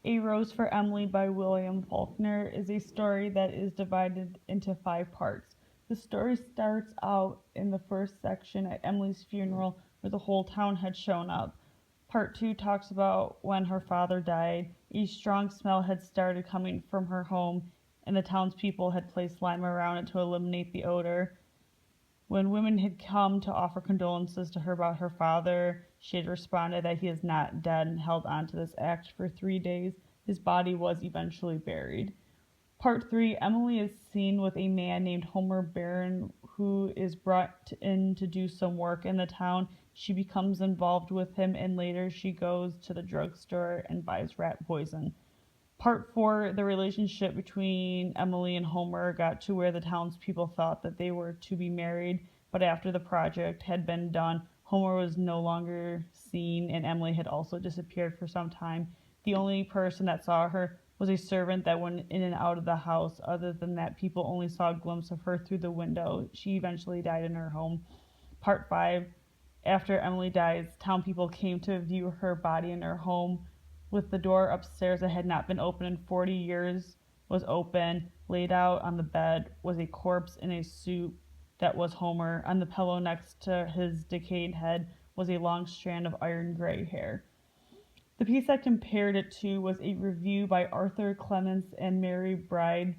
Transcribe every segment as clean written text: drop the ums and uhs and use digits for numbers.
A Rose for Emily by William Faulkner is a story that is divided into 5 parts. The story starts out in the first section at Emily's funeral, where the whole town had shown up. Part 2 talks about when her father died. A strong smell had started coming from her home, and the townspeople had placed lime around it to eliminate the odor. When women had come to offer condolences to her about her father, she had responded that he is not dead and held on to this act for 3 days. His body was eventually buried. Part 3, Emily is seen with a man named Homer Barron who is brought in to do some work in the town. She becomes involved with him, and later she goes to the drugstore and buys rat poison. Part 4, the relationship between Emily and Homer got to where the townspeople thought that they were to be married, but after the project had been done, Homer was no longer seen, and Emily had also disappeared for some time. The only person that saw her was a servant that went in and out of the house. Other than that, people only saw a glimpse of her through the window. She eventually died in her home. Part 5, after Emily dies, town people came to view her body in her home. With the door upstairs that had not been opened in 40 years was open. Laid out on the bed was a corpse in a suit that was Homer. On the pillow next to his decayed head was a long strand of iron gray hair. The piece I compared it to was a review by Arthur Clements and Mary Bride,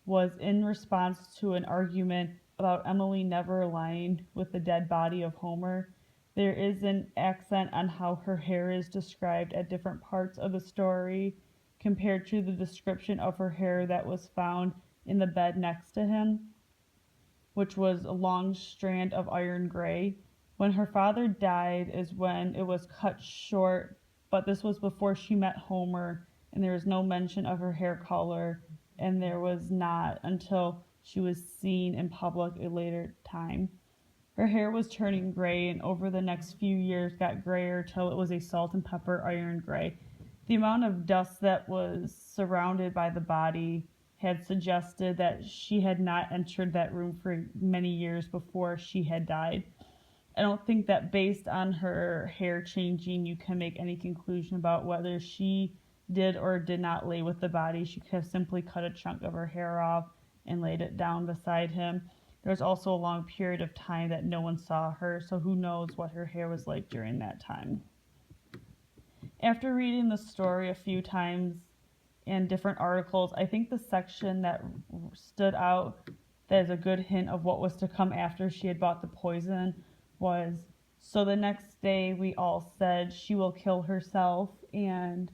was in response to an argument about Emily never lying with the dead body of Homer. There is an accent on how her hair is described at different parts of the story compared to the description of her hair that was found in the bed next to him, which was a long strand of iron gray. When her father died is when it was cut short, but this was before she met Homer, and there was no mention of her hair color, and there was not until she was seen in public a later time. Her hair was turning gray, and over the next few years got grayer till it was a salt and pepper iron gray. The amount of dust that was surrounded by the body had suggested that she had not entered that room for many years before she had died. I don't think that based on her hair changing, you can make any conclusion about whether she did or did not lay with the body. She could have simply cut a chunk of her hair off and laid it down beside him. There was also a long period of time that no one saw her, so who knows what her hair was like during that time. After reading the story a few times in different articles, I think the section that stood out that is a good hint of what was to come after she had bought the poison was, so the next day we all said she will kill herself, and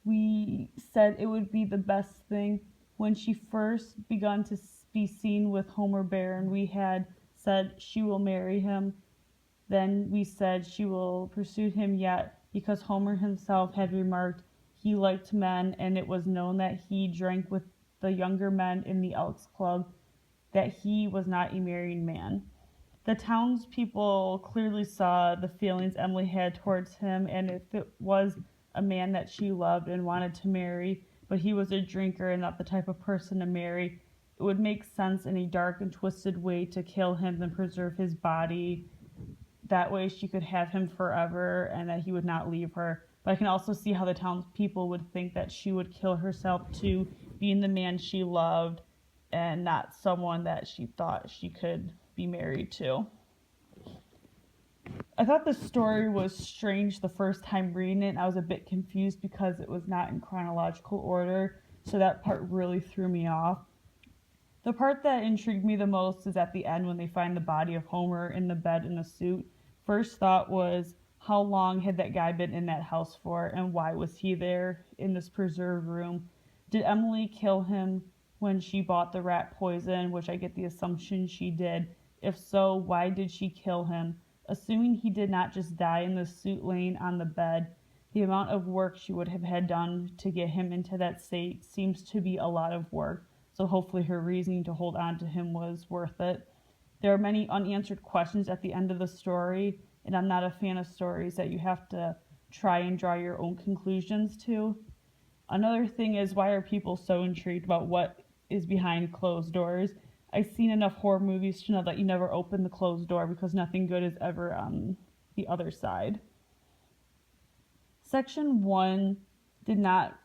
we said it would be the best thing. When she first begun to be seen with Homer Barron, we had said she will marry him. Then we said she will pursue him yet, because Homer himself had remarked he liked men, and it was known that he drank with the younger men in the Elks Club, that he was not a married man. The townspeople clearly saw the feelings Emily had towards him, and if it was a man that she loved and wanted to marry, but he was a drinker and not the type of person to marry, it would make sense in a dark and twisted way to kill him than preserve his body. That way she could have him forever and that he would not leave her. But I can also see how the townspeople would think that she would kill herself too, being the man she loved and not someone that she thought she could be married to. I thought the story was strange the first time reading it. I was a bit confused because it was not in chronological order, so that part really threw me off. The part that intrigued me the most is at the end when they find the body of Homer in the bed in a suit. First thought was, how long had that guy been in that house for, and why was he there in this preserved room? Did Emily kill him when she bought the rat poison, which I get the assumption she did? If so, why did she kill him? Assuming he did not just die in the suit laying on the bed, the amount of work she would have had done to get him into that state seems to be a lot of work, so hopefully her reasoning to hold on to him was worth it. There are many unanswered questions at the end of the story, and I'm not a fan of stories that you have to try and draw your own conclusions to. Another thing is, why are people so intrigued about what is behind closed doors? I've seen enough horror movies to know that you never open the closed door because nothing good is ever on the other side. Section 1 did not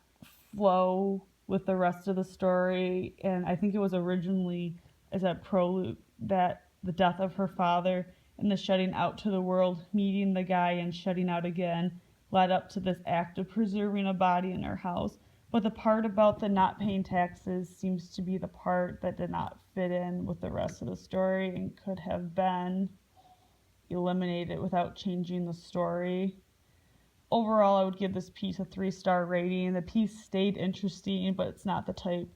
flow with the rest of the story. And I think it was originally as a prelude that the death of her father and the shutting out to the world, meeting the guy and shutting out again, led up to this act of preserving a body in her house. But the part about the not paying taxes seems to be the part that did not fit in with the rest of the story and could have been eliminated without changing the story. Overall, I would give this piece a 3-star rating. The piece stayed interesting, but it's not the type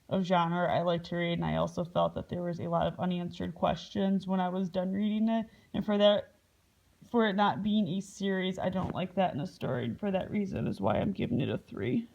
of genre I like to read, and I also felt that there was a lot of unanswered questions when I was done reading it, and for it not being a series, I don't like that in a story, and for that reason is why I'm giving it a 3.